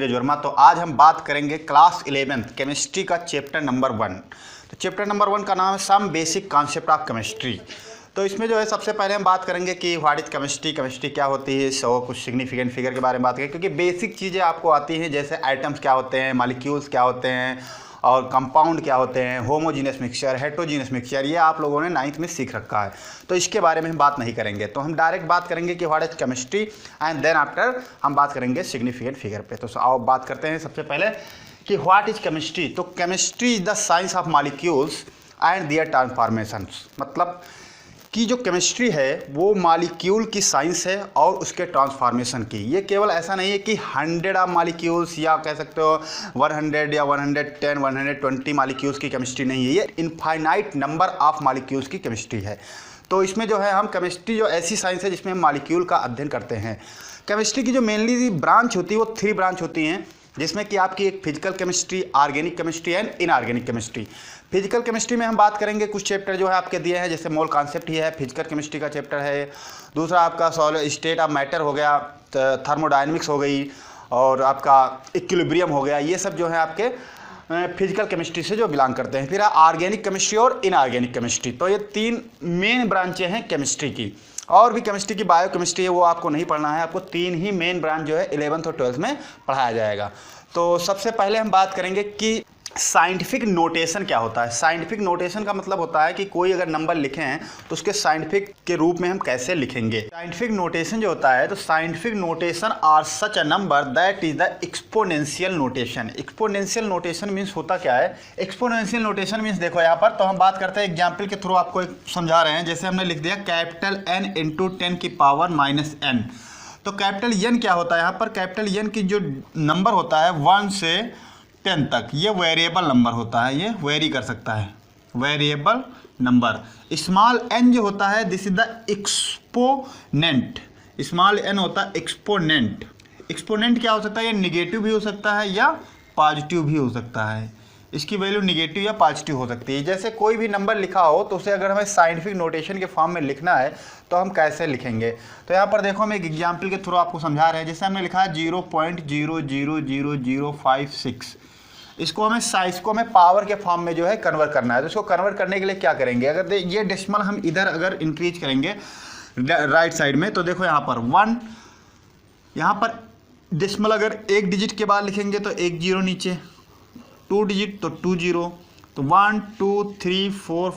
नीरज वर्मा। तो आज हम बात करेंगे क्लास 11th केमिस्ट्री का चैप्टर नंबर 1। तो चैप्टर नंबर 1 का नाम है some basic concept of chemistry. तो इसमें जो है सबसे पहले हम बात करेंगे कि व्हाट इज केमिस्ट्री, केमिस्ट्री क्या होती है, सो कुछ सिग्निफिकेंट फिगर के बारे में बात करेंगे, क्योंकि बेसिक चीज़ें आपको आती हैं, जैसे आइटम्स क्या होते हैं, मॉलिक्यूल्स क्या होते हैं और कंपाउंड क्या होते हैं, होमोजीनियस मिक्सचर, हेटेरोजीनियस मिक्सचर, ये आप लोगों ने 9th में सीख रखा है। तो इसके बारे में हम बात नहीं करेंगे, तो हम डायरेक्ट बात करेंगे कि what is chemistry and then after हम बात करेंगे सिग्निफिकेंट फिगर पे। तो आओ बात करते हैं सबसे पहले कि व्हाट इज केमिस्ट्री। तो chemistry is the science of molecules and their transformations. मतलब कि जो केमिस्ट्री है वो मॉलिक्यूल की साइंस है और उसके ट्रांसफॉर्मेशन की। ये केवल ऐसा नहीं है कि 100 ऑफ मॉलिक्यूल्स या कह सकते हो 100 या 110 120 मॉलिक्यूल्स की केमिस्ट्री नहीं है, ये इनफाइनाइट नंबर ऑफ मॉलिक्यूल्स की केमिस्ट्री है। तो इसमें जो है हम केमिस्ट्री जो ऐसी साइंस है जिसमें हम मॉलिक्यूल का अध्ययन करते हैं। केमिस्ट्री की जो मेनली ब्रांच होती है वो 3 ब्रांच होती हैं, जिसमें कि आपकी एक physical chemistry, organic chemistry and inorganic chemistry. Physical chemistry में हम बात करेंगे, कुछ चैप्टर जो है आपके दिए हैं, जैसे मोल कॉन्सेप्ट ही है, फिजिकल केमिस्ट्री का चैप्टर है। दूसरा आपका सॉलिड स्टेट ऑफ मैटर हो गया, थर्मोडायनेमिक्स हो गई और आपका इक्विलिब्रियम हो गया। ये सब जो है आपके फिजिकल केमिस्ट्री से जो बिलोंग करते हैं। फिर ऑर्गेनिक केमिस्ट्री और इनऑर्गेनिक केमिस्ट्री। तो ये 3 मेन ब्रांचें हैं केमिस्ट्री की। और भी केमिस्ट्री की बायो केमिस्ट्री है, वो आपको नहीं पढ़ना है, आपको 3 ही मेन ब्रांच जो है 11th और 12th में पढ़ाया जाएगा। तो सबसे पहले हम बात करेंगे कि साइंटिफिक नोटेशन क्या होता है। साइंटिफिक नोटेशन का मतलब होता है कि कोई अगर नंबर लिखे हैं तो उसके साइंटिफिक के रूप में हम कैसे लिखेंगे। साइंटिफिक नोटेशन जो होता है, तो scientific notation are such a number that is the exponential notation. Exponential notation means होता क्या है? एक्सपोनेंशियल नोटेशन मीन्स देखो यहाँ पर, तो हम बात करते हैं एग्जाम्पल के थ्रू, आपको एक समझा रहे हैं। जैसे हमने लिख दिया कैपिटल N इंटू 10 की पावर -n। तो कैपिटल N क्या होता है यहाँ पर? कैपिटल N की जो नंबर होता है 1 से 10 तक, ये वेरिएबल नंबर होता है, ये वेरी कर सकता है, वेरिएबल नंबर। स्मॉल n जो होता है, this is the exponent. Small n होता है एक्सपोनेंट। एक्सपोनेंट क्या हो सकता है? ये निगेटिव भी हो सकता है या पॉजिटिव भी हो सकता है। इसकी वैल्यू निगेटिव या पॉजिटिव हो सकती है। जैसे कोई भी नंबर लिखा हो तो उसे अगर हमें साइंटिफिक नोटेशन के फॉर्म में लिखना है तो हम कैसे लिखेंगे? तो यहाँ पर देखो हम एक एग्जाम्पल के थ्रू आपको समझा रहे हैं। जैसे हमने लिखा है 0.000056, इसको हमें पावर के फॉर्म में जो है कन्वर्ट करना है। तो इसको कन्वर्ट करने के लिए क्या करेंगे? अगर ये डेसिमल हम इधर अगर इंक्रीज करेंगे राइट साइड में, तो देखो यहाँ पर 1, यहाँ पर डेसिमल अगर 1 डिजिट के बाद लिखेंगे तो 1 0 नीचे, 2 डिजिट तो 2 0, तो 1 2 3 4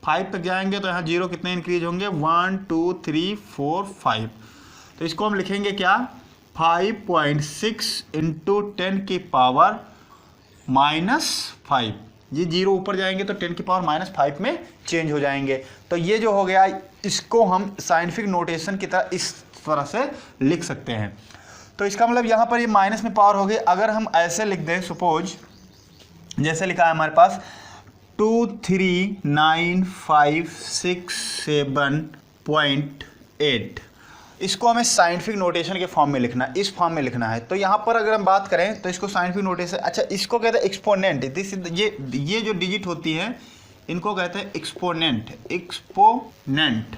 5 तक जाएंगे तो यहाँ 0 कितने इंक्रीज होंगे? 1 2 3 4 5। तो इसको हम लिखेंगे क्या? 5.6 इंटू 10 की पावर -5। ये 0 ऊपर जाएंगे तो 10 की पावर -5 में चेंज हो जाएंगे। तो ये जो हो गया, इसको हम साइंटिफिक नोटेशन की तरह इस तरह से लिख सकते हैं। तो इसका मतलब यहाँ पर ये माइनस में पावर हो गई। अगर हम ऐसे लिख दें, सपोज जैसे लिखा है हमारे पास 23956.7.8, इसको हमें साइंटिफिक नोटेशन के फॉर्म में लिखना है, इस फॉर्म में लिखना है। तो यहाँ पर अगर हम बात करें तो इसको साइंटिफिक नोटेशन, अच्छा इसको कहते हैं एक्सपोनेंट। दिस ये जो डिजिट होती है इनको कहते हैं एक्सपोनेंट। एक्सपोनेंट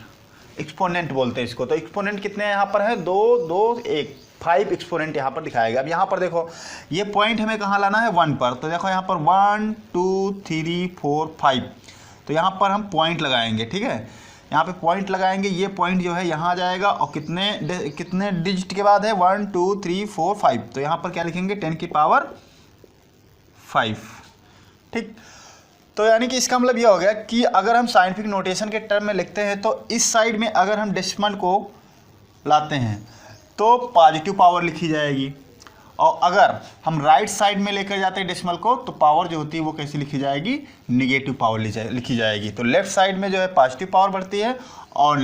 बोलते हैं इसको। तो एक्सपोनेंट कितने यहाँ पर है? 2 2 1 5 एक्सपोनेंट यहाँ पर दिखाएगा। अब यहाँ पर देखो ये पॉइंट हमें कहाँ लाना है? 1 पर। तो देखो यहाँ पर 1 2 3 4 5, तो यहाँ पर हम पॉइंट लगाएंगे, ठीक है। यहाँ पे पॉइंट लगाएंगे, ये पॉइंट जो है यहाँ आ जाएगा और कितने डिजिट के बाद है? 1 2 3 4 5। तो यहाँ पर क्या लिखेंगे? 10 की पावर 5, ठीक। तो यानी कि इसका मतलब ये हो गया कि अगर हम साइंटिफिक नोटेशन के टर्म में लिखते हैं तो इस साइड में अगर हम डेसिमल को लाते हैं तो पॉजिटिव पावर लिखी जाएगी, और अगर हम राइट साइड में लेकर जाते हैं डेसिमल को तो पावर जो होती है वो कैसी लिखी जाएगी? निगेटिव पावर लिखी जाएगी। तो लेफ्ट साइड में जो है पॉजिटिव पावर बढ़ती है और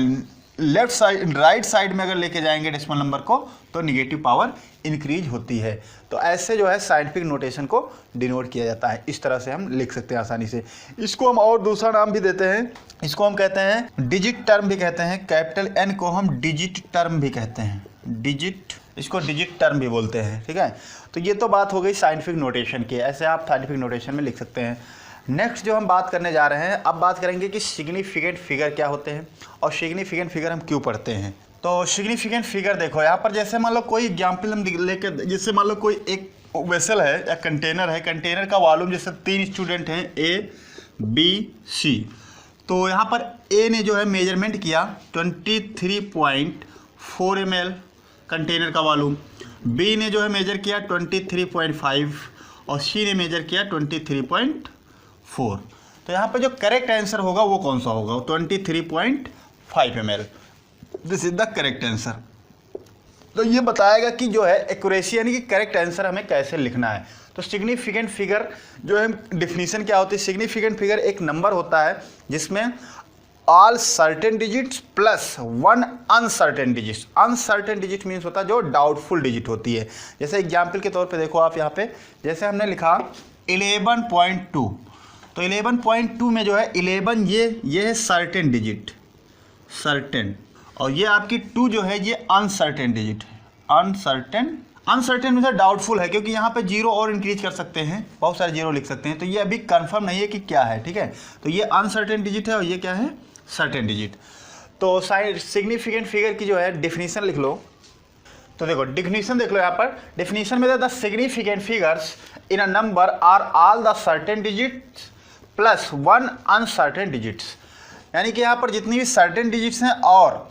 राइट साइड में अगर लेके जाएंगे डेसिमल नंबर को तो निगेटिव पावर इंक्रीज होती है। तो ऐसे जो है साइंटिफिक नोटेशन को डिनोट किया जाता है। इस तरह से हम लिख सकते हैं आसानी से। इसको हम और दूसरा नाम भी देते हैं, इसको हम कहते हैं डिजिट टर्म भी कहते हैं। कैपिटल N को हम डिजिट टर्म भी कहते हैं, डिजिट, इसको डिजिट टर्म भी बोलते हैं, ठीक है। तो ये तो बात हो गई साइंटिफिक नोटेशन की, ऐसे आप साइंटिफिक नोटेशन में लिख सकते हैं। नेक्स्ट जो हम बात करने जा रहे हैं, अब बात करेंगे कि सिग्निफिकेंट फिगर क्या होते हैं और सिग्निफिकेंट फिगर हम क्यों पढ़ते हैं। तो सिग्निफिकेंट फिगर देखो यहाँ पर, जैसे मान लो कोई एग्जाम्पल हम लेकर, जैसे मान लो कोई एक वेसल है या कंटेनर है, कंटेनर का वॉल्यूम जैसे 3 स्टूडेंट हैं A B C, तो यहाँ पर A ने जो है मेजरमेंट किया 23.4 ml कंटेनर का वॉल्यूम, B ने जो है मेजर किया 23.5 और C ने मेजर किया 23.4। तो यहाँ पर जो करेक्ट आंसर होगा वो कौन सा होगा? 23.5 ml। This is the correct answer. तो ये बताएगा कि जो है एक्यूरेसी यानी कि करेक्ट आंसर हमें कैसे लिखना है। तो सिग्निफिकेंट फिगर जो है डिफिनीशन क्या होती है? सिग्निफिकेंट फिगर एक नंबर होता है जिसमें all certain digits plus 1 uncertain digits. Uncertain digit means होता है जो डाउटफुल डिजिट होती है। जैसे एग्जाम्पल के तौर पे देखो आप यहाँ पे, जैसे हमने लिखा 11.2, तो 11.2 में जो है 11 ये है सर्टेन डिजिट, सर्टेन, और ये आपकी 2 जो है ये अनसर्टेन डिजिट है, अनसर्टेन। अनसर्टेन मतलब डाउटफुल है, क्योंकि यहाँ पे 0 और इंक्रीज कर सकते हैं, बहुत सारे 0 लिख सकते हैं, तो ये अभी कंफर्म नहीं है कि क्या है, ठीक है। तो ये अनसर्टेन डिजिट है और ये क्या है? Certain digit. तो सिग्निफिकेंट फिगर की जो है डेफिनेशन लिख लो। तो देखो डेफिनेशन देख लो यहाँ पर, डेफिनेशन में the significant figures in a number are all the certain digits plus 1 uncertain digits. यानी कि यहाँ पर जितनी भी सर्टेन डिजिट्स हैं और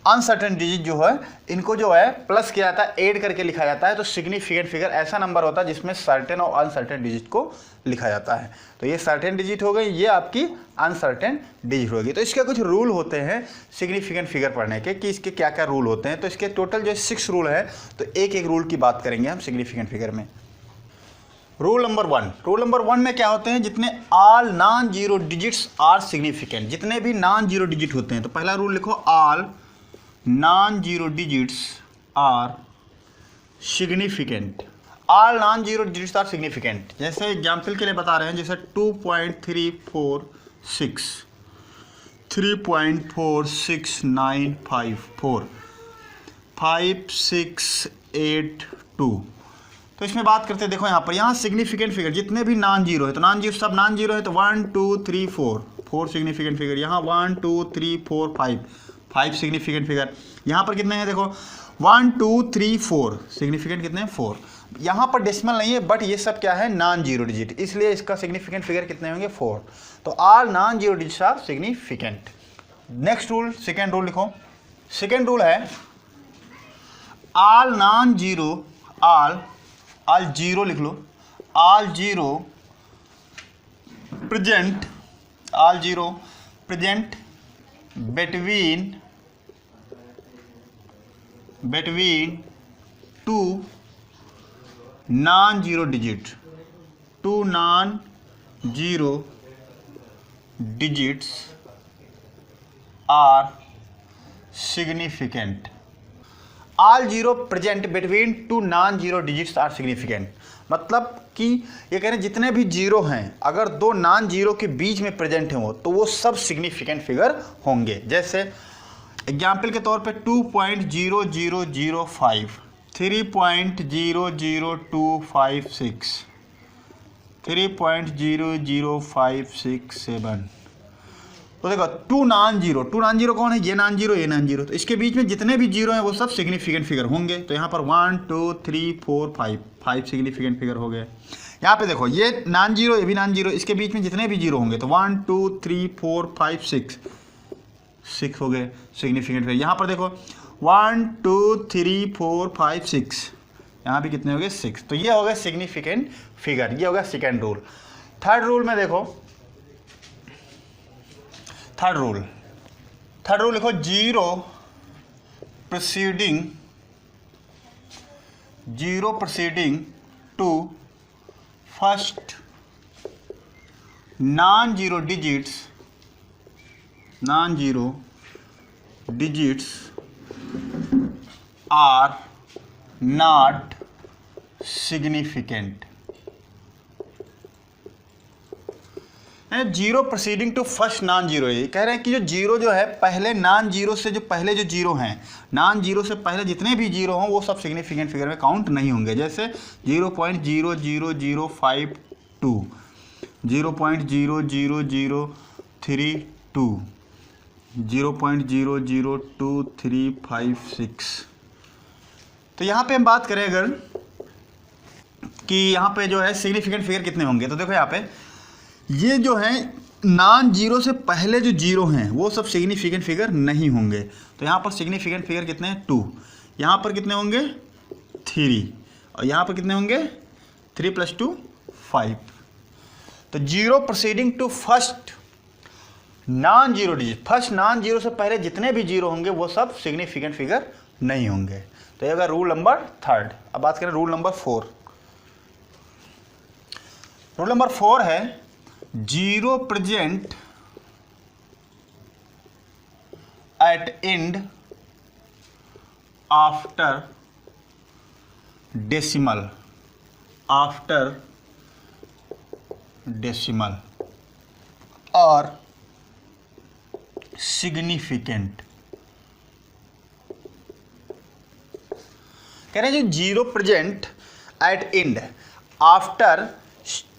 अनसर्टेन डिजिट जो है इनको जो है प्लस किया जाता है, ऐड करके लिखा जाता है। तो सिग्निफिकेंट फिगर ऐसा नंबर होता है जिसमें सर्टेन और अनसर्टेन डिजिट को लिखा जाता है। तो ये सर्टेन डिजिट हो गई, ये आपकी अनसर्टेन डिजिट होगी। तो इसके कुछ रूल होते हैं सिग्निफिकेंट फिगर पढ़ने के, कि इसके क्या क्या रूल होते हैं। तो इसके टोटल जो 6 रूल है, तो एक एक रूल की बात करेंगे हम सिग्निफिकेंट फिगर में। रूल नंबर 1, रूल नंबर 1 में क्या होते हैं? जितने all non zero digits are significant, जितने भी नॉन जीरो डिजिट होते हैं। तो पहला रूल लिखो, all non zero digits are significant. All non zero digits are significant. जैसे एग्जाम्पल के लिए बता रहे हैं, जैसे 2.346, 3.46954, 5682। तो इसमें बात करते हैं, देखो यहाँ पर, यहाँ सिग्निफिकेंट फिगर जितने भी नॉन जीरो है, तो नॉन जीरो सब नॉन जीरो है, तो 1 2 3 4 सिग्निफिकेंट फिगर। यहाँ 1 2 3 4 5 सिग्निफिकेंट फिगर। यहाँ पर कितने हैं? देखो 1 2 3 4 सिग्निफिकेंट कितने हैं? 4। यहाँ पर डेसिमल नहीं है, बट ये सब क्या है? नॉन जीरो डिजिट, इसलिए इसका सिग्निफिकेंट फिगर कितने होंगे? 4। तो all non zero digits are significant. Next rule, second rule लिखो। सेकेंड रूल है all non zero, all zero लिख लो, all zero present, all zero present between 2 non zero digit, 2 non zero digits are significant. All zero present between 2 non zero digits are significant. मतलब कि ये कह रहे हैं जितने भी जीरो हैं, अगर 2 नॉन जीरो के बीच में प्रेजेंट हैं तो वो सब सिग्निफिकेंट फिगर होंगे। जैसे एग्जाम्पल के तौर पे 2.0005, 3.00256, 3.00567। तो देखो 2 नॉन जीरो कौन है? ये नॉन जीरो, ये नॉन जीरो। तो इसके बीच में जितने भी जीरो हैं वो सब सिग्निफिकेंट फिगर होंगे। तो यहाँ पर 1 2 3 4 5 सिग्निफिकेंट फिगर हो गए। यहाँ पे देखो ये नॉन जीरो, ये भी नॉन जीरो, इसके बीच में जितने भी जीरो होंगे, तो 1 2 3 4 5 6 हो गए सिग्निफिकेंट फिगर। यहाँ पर देखो 1 2 3 4 5 6, यहाँ भी कितने हो गए? 6। तो ये हो गए सिग्निफिकेंट फिगर, ये हो गया सेकेंड रूल। थर्ड रूल में देखो, थर्ड रूल लिखो, zero proceeding to first non zero digits are not significant. Zero proceeding to first non zero, ये कह रहे हैं कि जो जीरो जो है पहले नॉन जीरो से, जो पहले जो जीरो हैं, नॉन जीरो से पहले जितने भी जीरो हों वो सब सिग्निफिकेंट फिगर में काउंट नहीं होंगे। जैसे 0.00052, 0.00032, 0.002356। तो यहाँ पे हम बात करें अगर कि यहाँ पे जो है सिग्निफिकेंट फिगर कितने होंगे, तो देखो यहाँ पे ये जो है नॉन जीरो से पहले जो जीरो हैं वो सब सिग्निफिकेंट फिगर नहीं होंगे। तो यहाँ पर सिग्निफिकेंट फिगर कितने हैं 2, यहाँ पर कितने होंगे 3 और यहाँ पर कितने होंगे 3 + 2 5। तो zero proceeding to first non zero digit, first non zero से पहले जितने भी जीरो होंगे वो सब सिग्निफिकेंट फिगर नहीं होंगे। तो ये होगा रूल नंबर 3। अब बात करें रूल नंबर 4। रूल नंबर 4 है zero present eight and after decimal, after decimal और सिग्निफिकेंट। कह रहे हैं जो zero present eight and after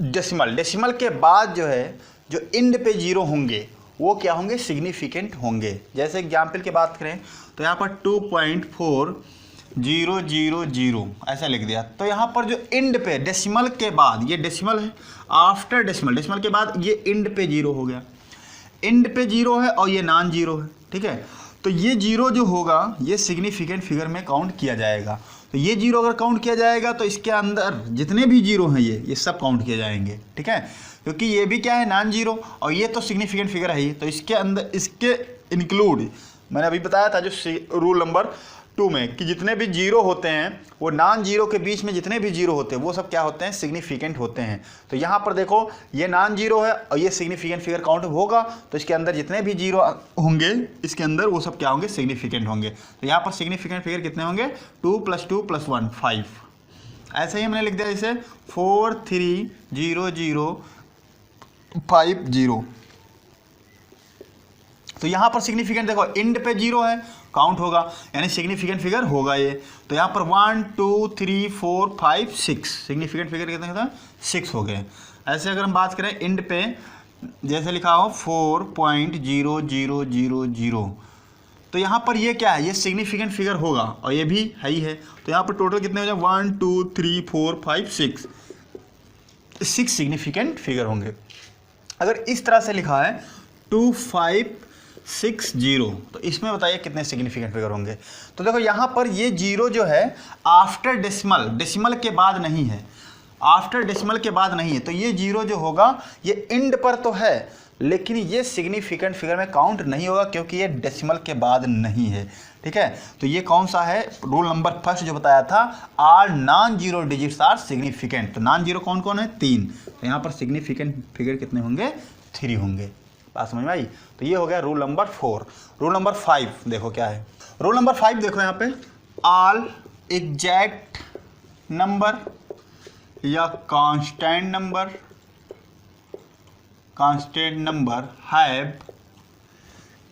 decimal, decimal के बाद जो है जो एंड पे जीरो होंगे वो क्या होंगे सिग्निफिकेंट होंगे। जैसे एग्जाम्पल की बात करें तो यहाँ पर 2.4000 ऐसा लिख दिया। तो यहाँ पर जो एंड पे डेसिमल के बाद, ये डेसिमल है, आफ्टर डेसिमल, डेसिमल के बाद ये एंड पे जीरो हो गया, एंड पे जीरो है और ये नॉन जीरो है, ठीक है। तो ये जीरो जो होगा ये सिग्निफिकेंट फिगर में काउंट किया जाएगा। तो ये जीरो अगर काउंट किया जाएगा तो इसके अंदर जितने भी जीरो हैं ये सब काउंट किए जाएंगे, ठीक है, क्योंकि ये भी क्या है नॉन जीरो और ये तो सिग्निफिकेंट फिगर है ही। तो इसके अंदर इसके इंक्लूड मैंने अभी बताया था जो रूल नंबर 2 में कि जितने भी जीरो होते हैं वो नॉन जीरो के बीच में जितने भी जीरो होते हैं वो सब क्या होते हैं सिग्निफिकेंट होते हैं। तो यहाँ पर देखो ये नॉन जीरो है और ये सिग्निफिकेंट फिगर काउंट होगा तो इसके अंदर जितने भी जीरो होंगे इसके अंदर वो सब क्या होंगे सिग्निफिकेंट होंगे। तो यहाँ पर सिग्निफिकेंट फिगर कितने होंगे 2 + 2 + 1 5। ऐसे ही हमने लिख दिया इसे 430050। तो यहाँ पर सिग्निफिकेंट देखो एंड पे जीरो है काउंट होगा यानी सिग्निफिकेंट फिगर होगा ये। तो यहाँ पर 1 2 3 4 5 6 सिग्निफिकेंट फिगर कितने होता है 6 हो गए। ऐसे अगर हम बात करें एंड पे जैसे लिखा हो 4.0000 तो यहाँ पर ये क्या है ये सिग्निफिकेंट फिगर होगा और ये भी है ही है। तो यहाँ पर टोटल कितने हो जाए 1 2 3 4 5 6 सिग्निफिकेंट फिगर होंगे। अगर इस तरह से लिखा है 2560 तो इसमें बताइए कितने सिग्निफिकेंट फिगर होंगे। तो देखो यहाँ पर ये जीरो जो है आफ्टर डेसिमल, डेसिमल के बाद नहीं है, आफ्टर डेसिमल के बाद नहीं है। तो ये जीरो जो होगा ये एंड पर तो है लेकिन ये सिग्निफिकेंट फिगर में काउंट नहीं होगा क्योंकि ये डेसिमल के बाद नहीं है, ठीक है। तो ये कौन सा है रूल नंबर 1 जो बताया था are non zero digits are significant. तो नॉन जीरो कौन कौन है 3। तो यहाँ पर सिग्निफिकेंट फिगर कितने होंगे 3 होंगे। बात समझ में आई। तो ये हो गया रूल नंबर 4। रूल नंबर 5 देखो क्या है। रूल नंबर 5 देखो यहाँ पे ऑल एग्जैक्ट नंबर या constant number have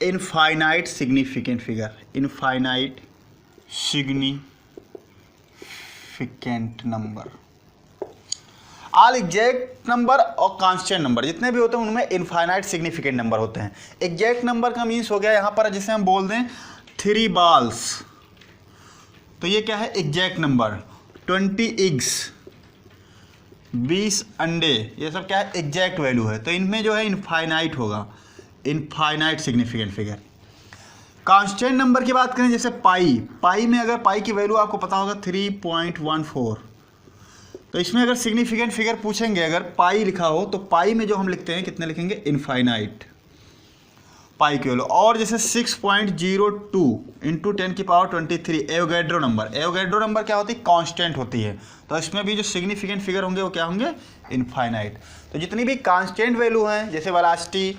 infinite significant figure, infinite significant number. All exact number और कांस्टेंट नंबर जितने भी होते हैं उनमें इनफाइनाइट सिग्निफिकेंट नंबर होते हैं। एग्जैक्ट नंबर का मीन्स हो गया यहाँ पर जिसे हम बोल दें 3 balls तो ये क्या है एग्जैक्ट नंबर। 20 eggs 20 अंडे ये सब क्या है एग्जैक्ट वैल्यू है। तो इनमें जो है इनफाइनाइट होगा, infinite significant figure. Constant number की बात करें जैसे पाई में अगर पाई की वैल्यू आपको पता होगा 3.14 तो इसमें अगर सिग्निफिकेंट फिगर पूछेंगे अगर पाई लिखा हो तो पाई में जो हम लिखते हैं कितने लिखेंगे इनफाइनाइट पाई की वैल्यू। और जैसे 6.02 × 10⁻23 एवोगैड्रो नंबर, एवोगैड्रो नंबर क्या होती है कांस्टेंट होती है। तो इसमें भी जो सिग्निफिकेंट फिगर होंगे वो क्या होंगे इनफाइनाइट। तो जितनी भी कांस्टेंट वैल्यू हैं जैसे वेलोसिटी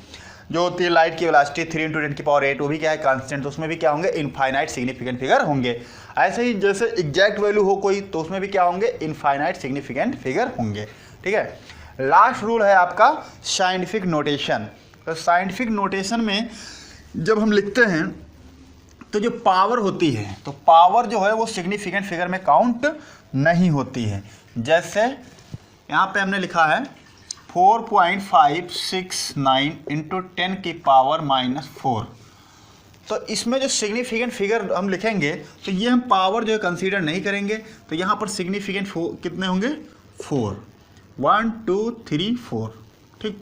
जो होती है लाइट की वेलोसिटी 3 × 10⁸ वो भी क्या है कांस्टेंट, तो उसमें भी क्या होंगे इनफाइनाइट सिग्निफिकेंट फिगर होंगे। ऐसे ही जैसे एग्जैक्ट वैल्यू हो कोई तो उसमें भी क्या होंगे इनफाइनाइट सिग्निफिकेंट फिगर होंगे, ठीक है। लास्ट रूल है आपका साइंटिफिक नोटेशन। तो साइंटिफिक नोटेशन में जब हम लिखते हैं तो जो पावर होती है तो पावर जो है वो सिग्निफिकेंट फिगर में काउंट नहीं होती है। जैसे यहाँ पे हमने लिखा है 4.569 × 10⁻⁻⁴ तो इसमें जो सिग्निफिकेंट फिगर हम लिखेंगे तो ये हम पावर जो है कंसीडर नहीं करेंगे, तो यहाँ पर सिग्निफिकेंट कितने होंगे 4, 1 2 3 4, ठीक।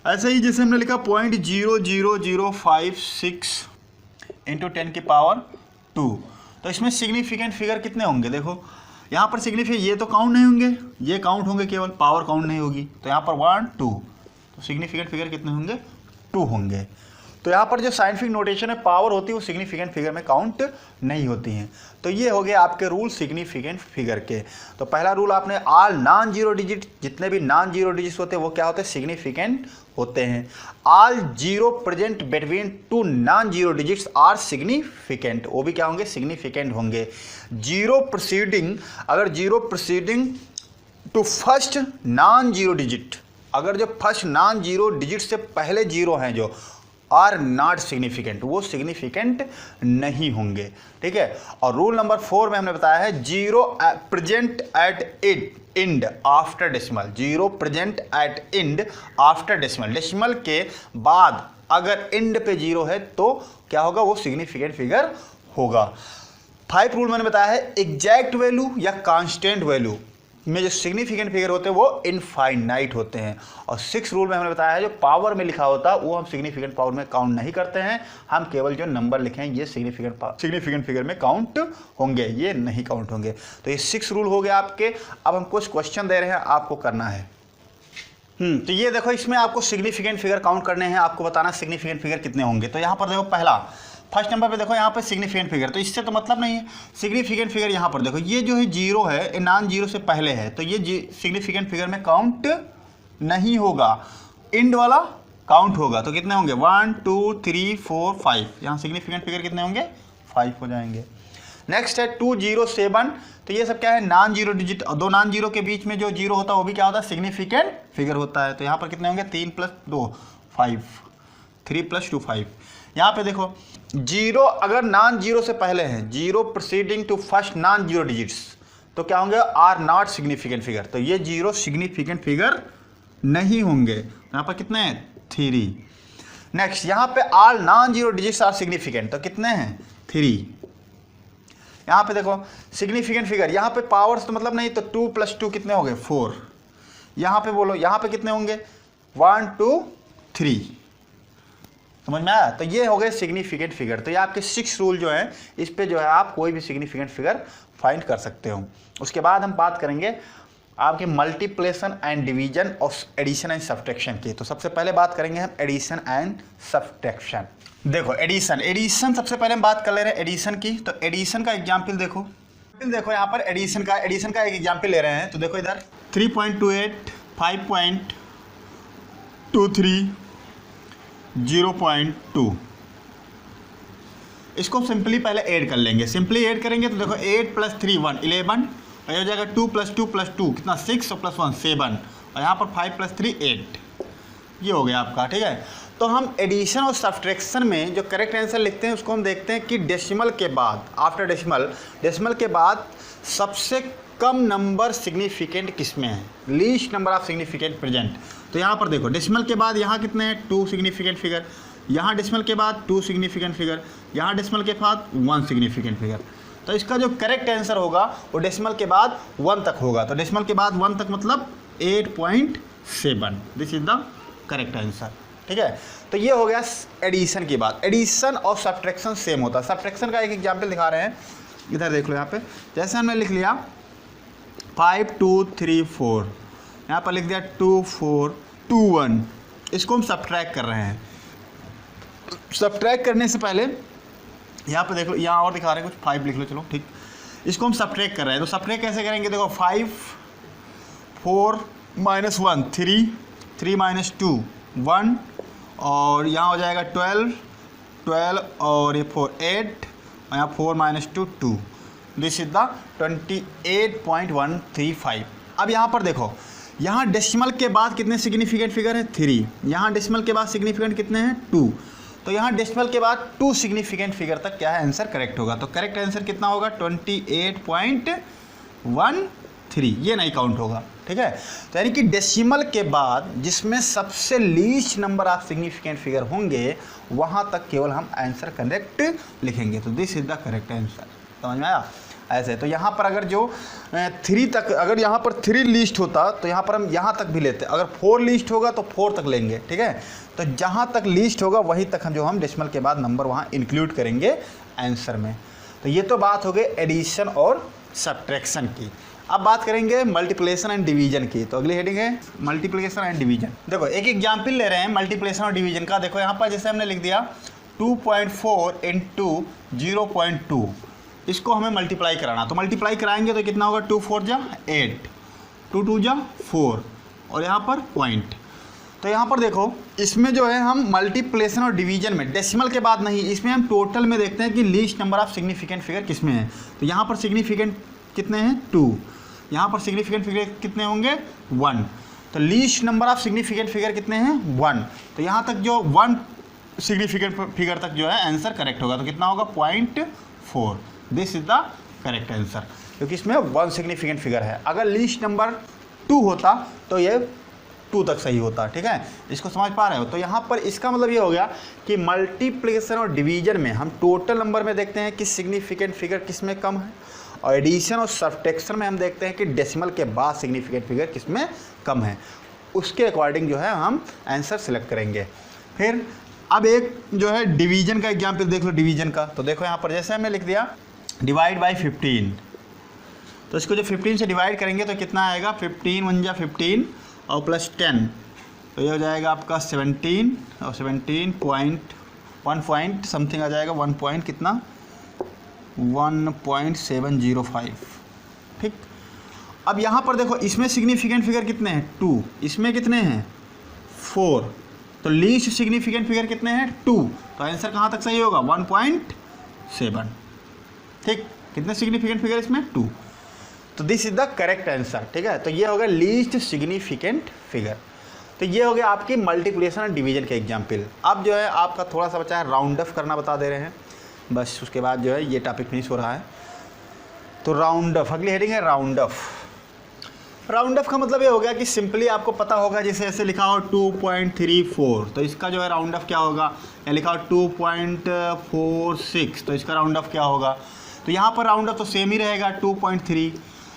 ऐसे ही जैसे हमने लिखा 0.00056 इंटू 10 की पावर 2, तो इसमें सिग्निफिकेंट फिगर कितने होंगे, देखो यहाँ पर सिग्निफिकेंट ये तो काउंट नहीं होंगे, ये काउंट होंगे, केवल पावर काउंट नहीं होगी, तो यहाँ पर 1 2, तो सिग्निफिकेंट फिगर कितने होंगे 2 होंगे। तो यहाँ पर जो साइंटिफिक नोटेशन है पावर होती है वो सिग्निफिकेंट फिगर में काउंट नहीं होती हैं। तो ये हो गए आपके रूल सिग्निफिकेंट फिगर के। तो पहला रूल आपने ऑल नॉन जीरो डिजिट, जितने भी नॉन जीरो डिजिट्स होते हैं वो क्या होते हैं सिग्निफिकेंट होते हैं। All zero present between two non zero digits are significant, वो भी क्या होंगे सिग्निफिकेंट होंगे। जीरो प्रोसीडिंग, अगर zero proceeding to first non zero digit, अगर जो फर्स्ट नॉन जीरो डिजिट से पहले जीरो हैं जो आर नॉट सिग्निफिकेंट, वो सिग्निफिकेंट नहीं होंगे, ठीक है। और रूल नंबर 4 में हमने बताया है zero present at end after decimal, zero present at end after decimal, decimal के बाद अगर इंड पे जीरो है तो क्या होगा वो सिग्निफिकेंट फिगर होगा। 5 रूल मैंने बताया है एग्जैक्ट वैल्यू या कांस्टेंट वैल्यू में जो सिग्निफिकेंट फिगर होते हैं वो इनफाइनाइट होते हैं। और 6 रूल में हमने बताया है जो पावर में लिखा होता है वो हम सिग्निफिकेंट पावर में काउंट नहीं करते हैं, हम केवल जो नंबर लिखे हैं ये सिग्निफिकेंट फिगर में काउंट होंगे, ये नहीं काउंट होंगे। तो ये 6 रूल हो गए आपके। अब हम कुछ क्वेश्चन दे रहे हैं, आपको करना है। तो ये देखो इसमें आपको सिग्निफिकेंट फिगर काउंट करने हैं, आपको बताना सिग्निफिकेंट फिगर कितने होंगे। तो यहाँ पर देखो पहला फर्स्ट नंबर पे देखो यहाँ पे सिग्निफिकेंट फिगर, तो इससे तो मतलब नहीं है। सिग्निफिकेंट फिगर यहाँ पर देखो ये जो है जीरो है, ये नॉन जीरो से पहले है, तो ये सिग्निफिकेंट फिगर में काउंट नहीं होगा, इंड वाला काउंट होगा। तो कितने होंगे 1 2 3 4 5, यहाँ सिग्निफिकेंट फिगर कितने होंगे 5 हो जाएंगे। नेक्स्ट है 207, तो ये सब क्या है नॉन जीरो डिजिट, और दो नॉन जीरो के बीच में जो जीरो होता है वो भी क्या होता है सिग्निफिकेंट फिगर होता है। तो यहाँ पर कितने होंगे 3 + 2 5, 3 + 2 5। यहाँ पे देखो जीरो अगर नॉन जीरो से पहले हैं, zero proceeding to first non zero digits, तो क्या होंगे आर नॉट सिग्निफिकेंट फिगर, तो ये जीरो सिग्निफिकेंट फिगर नहीं होंगे। यहाँ पर कितने हैं 3। नेक्स्ट यहाँ पे all non zero digits are significant, तो कितने हैं 3। यहाँ पे देखो सिग्निफिकेंट फिगर, यहाँ पे पावर्स तो मतलब नहीं, तो 2 + 2 कितने हो गए 4। यहाँ पे बोलो यहाँ पे कितने होंगे 1 2 3, समझ में आया। तो ये हो गए सिग्निफिकेंट फिगर। तो ये आपके 6 रूल जो है इस पे जो है आप कोई भी सिग्निफिकेंट फिगर फाइंड कर सकते हो। उसके बाद हम बात करेंगे आपके multiplication and division of addition and subtraction की। तो सबसे पहले बात करेंगे हम एडिशन एंड सब्ट्रैक्शन। देखो एडिशन सबसे पहले हम बात कर ले रहे हैं एडिशन की। तो एडिशन का एग्जाम्पल देखो यहाँ पर एडिशन का एक एग्जाम्पल ले रहे हैं। तो देखो इधर 3.28 5.23 0.2, इसको सिंपली पहले ऐड कर लेंगे। सिंपली ऐड करेंगे तो देखो 8 + 3 1 11, और हो जाएगा 2 + 2 + 2 कितना 6 और +1 7, और यहाँ पर 5 + 3 8, ये हो गया आपका, ठीक है। तो हम एडिशन और सब्ट्रैक्शन में जो करेक्ट आंसर लिखते हैं उसको हम देखते हैं कि डेसिमल के बाद, आफ्टर डेसिमल के बाद सबसे कम नंबर सिग्निफिकेंट किस में है, least number of significant present. तो यहाँ पर देखो डेसिमल के बाद यहाँ कितने हैं 2 सिग्निफिकेंट फिगर, यहाँ डेसिमल के बाद 2 सिग्निफिकेंट फिगर, यहाँ डेसिमल के बाद 1 सिग्निफिकेंट फिगर। तो इसका जो करेक्ट आंसर होगा वो डेसिमल के बाद 1 तक होगा। तो डेसिमल के बाद 1 तक मतलब 8.7, this is the correct answer, ठीक है। तो ये हो गया एडिशन की बात। एडिशन और सब्ट्रैक्शन सेम होता है। सब्ट्रैक्शन का एक एग्जाम्पल दिखा रहे हैं, इधर देख लो। यहाँ पे जैसे हमने लिख लिया 5 2 3 4, यहाँ पर लिख दिया 2 4 2 1, इसको हम सब्ट्रैक्ट कर रहे हैं। सब्ट्रैक्ट करने से पहले यहाँ पे देखो, यहाँ और दिखा रहे हैं कुछ 5 लिख लो, चलो ठीक। इसको हम सब्ट्रैक्ट कर रहे हैं, तो सब्ट्रैक्ट कैसे करेंगे देखो 5 4 -1 3 3 - 2 1, और यहाँ हो जाएगा 12 और ये 4 8, और यहाँ 4 - 2 2, दिस इज द 28.135। अब यहाँ पर देखो यहाँ डेसिमल के बाद कितने सिग्निफिकेंट फिगर हैं 3, यहाँ डेसिमल के बाद सिग्निफिकेंट कितने हैं 2, तो यहाँ डेसिमल के बाद 2 सिग्निफिकेंट फिगर तक क्या है आंसर करेक्ट होगा। तो करेक्ट आंसर कितना होगा 28.1 3, ये नहीं काउंट होगा, ठीक है। तो यानी कि डेसिमल के बाद जिसमें सबसे least number of significant figure होंगे वहाँ तक केवल हम आंसर करेक्ट लिखेंगे। तो this is the correct answer, समझ में आया। ऐसे तो यहाँ पर अगर जो 3 तक, अगर यहाँ पर 3 लिस्ट होता तो यहाँ पर हम यहाँ तक भी लेते, अगर 4 लिस्ट होगा तो 4 तक लेंगे, ठीक है। तो जहाँ तक लिस्ट होगा वहीं तक हम हम डेसिमल के बाद नंबर वहाँ इंक्लूड करेंगे आंसर में। तो ये तो बात हो गई एडिशन और सब्ट्रैक्शन की। अब बात करेंगे मल्टीप्लिकेशन एंड डिवीजन की। तो अगली हेडिंग है मल्टीप्लिकेशन एंड डिवीजन। देखो एक एग्जाम्पल ले रहे हैं मल्टीप्लिकेशन और डिवीजन का। देखो यहाँ पर जैसे हमने लिख दिया 2.4 × 0.2, इसको हमें मल्टीप्लाई कराना। तो मल्टीप्लाई कराएंगे तो कितना होगा, 2 4 जा 8, 2 2 जा 4 और यहाँ पर पॉइंट। तो यहाँ पर देखो इसमें जो है हम मल्टीप्लिकेशन और डिवीजन में डेसिमल के बाद नहीं, इसमें हम टोटल में देखते हैं कि least number of significant figure किसमें है। तो यहाँ पर सिग्निफिकेंट कितने हैं, 2, यहाँ पर सिग्निफिकेंट फिगर कितने होंगे, 1। तो least number of significant figure कितने हैं, 1। तो यहाँ तक जो 1 सिग्निफिकेंट फिगर तक जो है आंसर करेक्ट होगा। तो कितना होगा, 0.4। This is the correct answer, क्योंकि इसमें 1 सिग्निफिकेंट फिगर है। अगर लीस्ट नंबर 2 होता तो ये 2 तक सही होता, ठीक है। इसको समझ पा रहे हो। तो यहाँ पर इसका मतलब ये हो गया कि मल्टीप्लिकेशन और डिवीजन में हम टोटल नंबर में देखते हैं कि सिग्निफिकेंट फिगर किस में कम है, और एडिशन और सब्ट्रैक्शन में हम देखते हैं कि डेसिमल के बाद सिग्निफिकेंट फिगर किस में कम है। उसके अकॉर्डिंग जो है हम आंसर सेलेक्ट करेंगे। फिर अब एक जो है डिवीजन का एग्जाम्पल देख लो, डिवीजन का। तो देखो यहाँ पर जैसे हमने लिख दिया डिवाइड बाई 15, तो इसको जो 15 से डिवाइड करेंगे तो कितना आएगा, 15 1 जा 15 और प्लस 10, तो ये हो जाएगा आपका 17 और 17 पॉइंट 1 पॉइंट समथिंग आ जाएगा, 1 पॉइंट कितना 1.705, ठीक। अब यहाँ पर देखो इसमें सिग्निफिकेंट फिगर कितने हैं, 2, इसमें कितने हैं 4, तो लीस्ट सिग्निफिकेंट फिगर कितने हैं 2। तो आंसर कहाँ तक सही होगा, 1.7, ठीक। कितने सिग्निफिकेंट फिगर इसमें, 2। तो this is the correct answer, ठीक है। तो ये हो गया लीस्ट सिग्निफिकेंट फिगर। तो ये हो गया आपकी मल्टीप्लिकेशन और डिवीजन के एग्जाम्पल। अब जो है आपका थोड़ा सा बचा है राउंड ऑफ करना, बता दे रहे हैं बस, उसके बाद जो है ये टॉपिक फिनिश हो रहा है। तो राउंड ऑफ, अगली हेडिंग है राउंड ऑफ। राउंड ऑफ का मतलब ये हो गया कि सिंपली आपको पता होगा, जैसे ऐसे लिखा हो 2.34, तो इसका जो है राउंड ऑफ क्या होगा, या लिखा हो 2.46, तो इसका राउंड ऑफ क्या होगा। तो यहाँ पर राउंड ऑफ तो सेम ही रहेगा 2.3।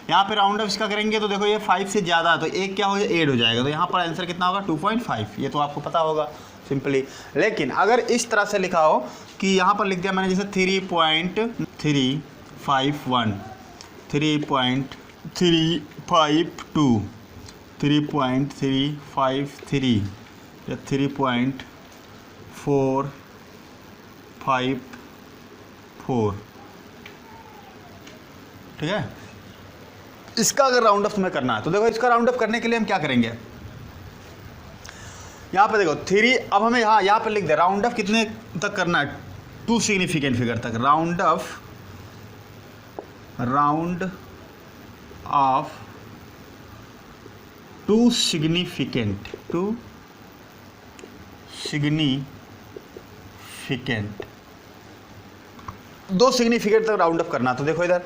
यहाँ पे राउंड ऑफ इसका करेंगे तो देखो ये 5 से ज़्यादा है तो एक क्या हो जाए, 8 हो जाएगा। तो यहाँ पर आंसर कितना होगा, 2.5। ये तो आपको पता होगा सिंपली। लेकिन अगर इस तरह से लिखा हो कि यहाँ पर लिख दिया मैंने जैसे 3.351, 3.352, 3.353 या 3.454, ठीक है। इसका अगर राउंड ऑफ तुम्हें करना है तो देखो इसका राउंड ऑफ करने के लिए हम क्या करेंगे, यहाँ पे देखो 3, अब हमें यहाँ पर लिख दे राउंड ऑफ कितने तक करना है, 2 सिग्निफिकेंट फिगर तक। राउंड ऑफ 2 सिग्निफिकेंट 2 सिग्निफिकेंट तक राउंड ऑफ करना। तो देखो इधर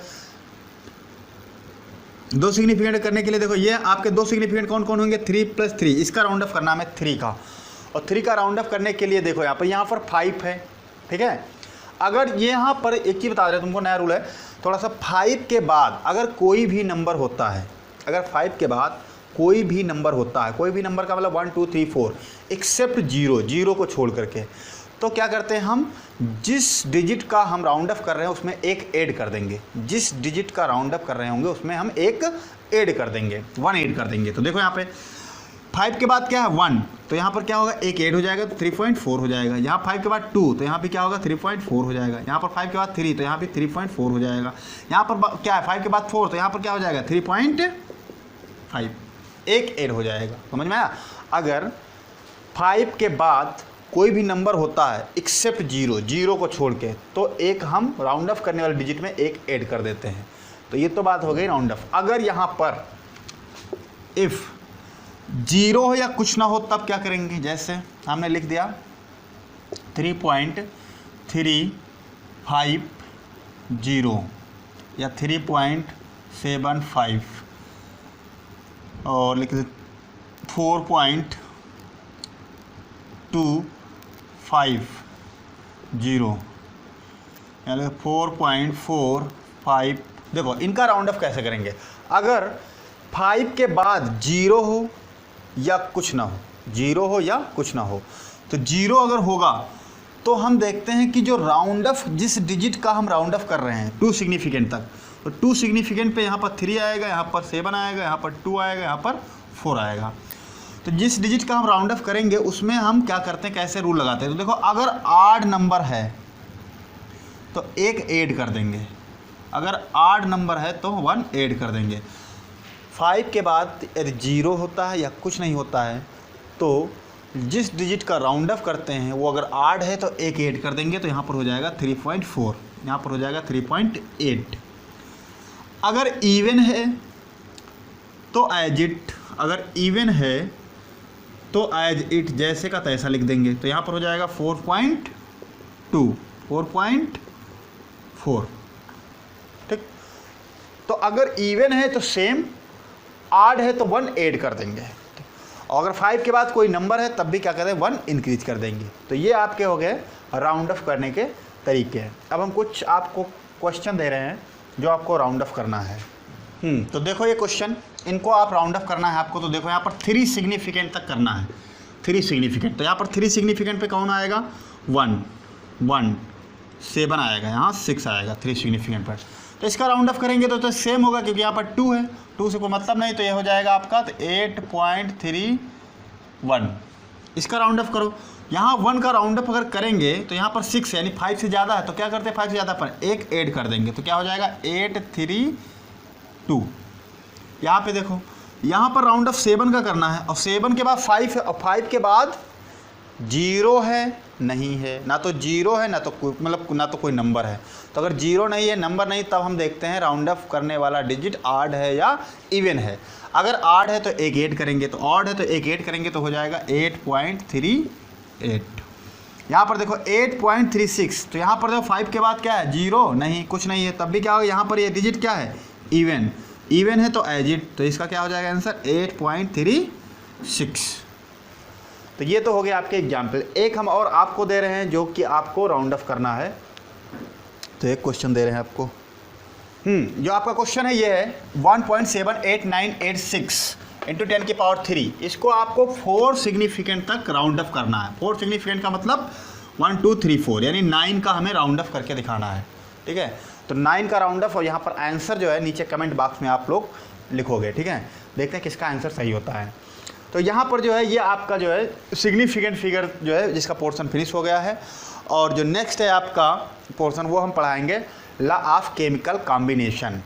2 सिग्निफिकेंट करने के लिए देखो ये आपके 2 सिग्निफिकेंट कौन कौन होंगे, 3 + 3, इसका राउंड ऑफ करना है 3 का। और 3 का राउंड ऑफ करने के लिए देखो यहाँ पर 5 है, ठीक है। अगर ये यहाँ पर एक चीज़ बता रहे तुमको, नया रूल है थोड़ा सा, 5 के बाद अगर कोई भी नंबर होता है, अगर 5 के बाद कोई भी नंबर होता है, कोई भी नंबर का मतलब 1 2 3 4 एक्सेप्ट 0 को छोड़ करके, तो क्या करते हैं हम, जिस डिजिट का हम राउंड ऑफ कर रहे हैं उसमें एक ऐड कर देंगे। जिस डिजिट का राउंड ऑफ कर रहे होंगे उसमें हम एक ऐड कर देंगे, 1 ऐड कर देंगे। तो देखो यहाँ पे 5 के बाद क्या है 1, तो यहाँ पर क्या होगा, एक ऐड हो जाएगा तो 3.4 हो जाएगा। यहाँ 5 के बाद 2 तो यहाँ पे क्या होगा 3.4 हो जाएगा। यहाँ पर 5 के बाद 3 तो यहाँ पे 3.4 हो जाएगा। यहाँ पर क्या है 5 के बाद 4 तो यहाँ पर क्या हो जाएगा 3.5, एक ऐड हो जाएगा। समझ में आया। अगर 5 के बाद कोई भी नंबर होता है एक्सेप्ट 0 को छोड़ के, तो एक हम राउंड ऑफ करने वाले डिजिट में एक ऐड कर देते हैं। तो ये तो बात हो गई राउंड ऑफ। अगर यहाँ पर इफ़ 0 हो या कुछ ना हो तब क्या करेंगे, जैसे हमने लिख दिया 3.350 या 3.75, और लिख दें 4.250 यानी 4.45। देखो इनका राउंड ऑफ कैसे करेंगे, अगर 5 के बाद 0 हो या कुछ ना हो, 0 हो या कुछ ना हो, तो 0 अगर होगा तो हम देखते हैं कि जो राउंड ऑफ जिस डिजिट का हम राउंड ऑफ कर रहे हैं 2 सिग्निफिकेंट तक, तो 2 सिग्निफिकेंट पे यहाँ पर 3 आएगा, यहाँ पर 7 आएगा, यहाँ पर 2 आएगा, यहाँ पर 4 आएगा। तो जिस डिजिट का हम राउंड ऑफ करेंगे उसमें हम क्या करते हैं, कैसे रूल लगाते हैं। तो देखो अगर ऑड नंबर है तो 1 ऐड कर देंगे, अगर ऑड नंबर है तो 1 ऐड कर देंगे। 5 के बाद यदि 0 होता है या कुछ नहीं होता है तो जिस डिजिट का राउंड ऑफ करते हैं वो अगर ऑड है तो 1 ऐड कर देंगे, तो यहाँ पर हो जाएगा 3.4, यहाँ पर हो जाएगा 3.8। अगर इवन है तो एज इट, अगर इवन है तो एज इट जैसे का तैसा लिख देंगे, तो यहाँ पर हो जाएगा 4.4। ठीक, तो अगर इवन है तो सेम, ऑड है तो 1 ऐड कर देंगे, और अगर 5 के बाद कोई नंबर है तब भी क्या करें, 1 इंक्रीज कर देंगे। तो ये आपके हो गए राउंड ऑफ करने के तरीके हैं। अब हम कुछ आपको क्वेश्चन दे रहे हैं जो आपको राउंड ऑफ करना है। तो देखो ये क्वेश्चन, इनको आप राउंड ऑफ करना है आपको। तो देखो यहाँ पर 3 सिग्निफिकेंट तक करना है, 3 सिग्निफिकेंट। तो यहाँ पर 3 सिग्निफिकेंट पे कौन आएगा, 1 1 7 आएगा, यहाँ 6 आएगा 3 सिग्निफिकेंट पर। तो इसका राउंड ऑफ करेंगे तो सेम होगा, क्योंकि यहाँ पर 2 है, 2 से कोई मतलब नहीं, तो ये हो जाएगा आपका तो 8.31। इसका राउंड ऑफ करो, यहाँ 1 का राउंड ऑफ अगर करेंगे तो यहाँ पर 6 यानी 5 से ज़्यादा है, तो क्या करते हैं 5 से ज़्यादा पर 1 ऐड कर देंगे, तो क्या हो जाएगा 832। यहाँ पे देखो यहाँ पर राउंड ऑफ 7 का करना है, और 7 के बाद 5 है, और 5 के बाद 0 है नहीं है, ना तो 0 है ना तो कोई मतलब ना तो कोई नंबर है। तो अगर 0 नहीं है, नंबर नहीं, तब हम देखते हैं राउंड ऑफ करने वाला डिजिट ऑड है या इवन है। अगर ऑड है तो 1 ऐड करेंगे, तो ऑड है तो 1 ऐड करेंगे, तो हो जाएगा 8.38। यहाँ पर देखो 8.36, तो यहाँ पर देखो 5 के बाद क्या है, 0 नहीं, कुछ नहीं है, तब भी क्या होगा, यहाँ पर ये डिजिट क्या है, इवन, इवन है तो एज इट, तो इसका क्या हो जाएगा आंसर 8.36। तो ये तो हो गया आपके एग्जाम्पल। एक हम और आपको दे रहे हैं जो कि आपको राउंड ऑफ करना है। तो एक क्वेश्चन दे रहे हैं आपको, जो आपका क्वेश्चन है ये है 1.78986 इंटू 10 की पावर 3। इसको आपको 4 सिग्निफिकेंट तक राउंड ऑफ करना है। 4 सिग्निफिकेंट का मतलब 1 2 3 4 यानी 9 का हमें राउंड ऑफ करके दिखाना है। ठीक है, तो 9 का राउंड ऑफ, और यहाँ पर आंसर जो है नीचे कमेंट बॉक्स में आप लोग लिखोगे। ठीक है, देखते हैं किसका आंसर सही होता है। तो यहाँ पर जो है ये आपका जो है सिग्निफिकेंट फिगर जो है जिसका पोर्शन फिनिश हो गया है, और जो नेक्स्ट है आपका पोर्शन वो हम पढ़ाएंगे लॉ ऑफ केमिकल कॉम्बिनेशन।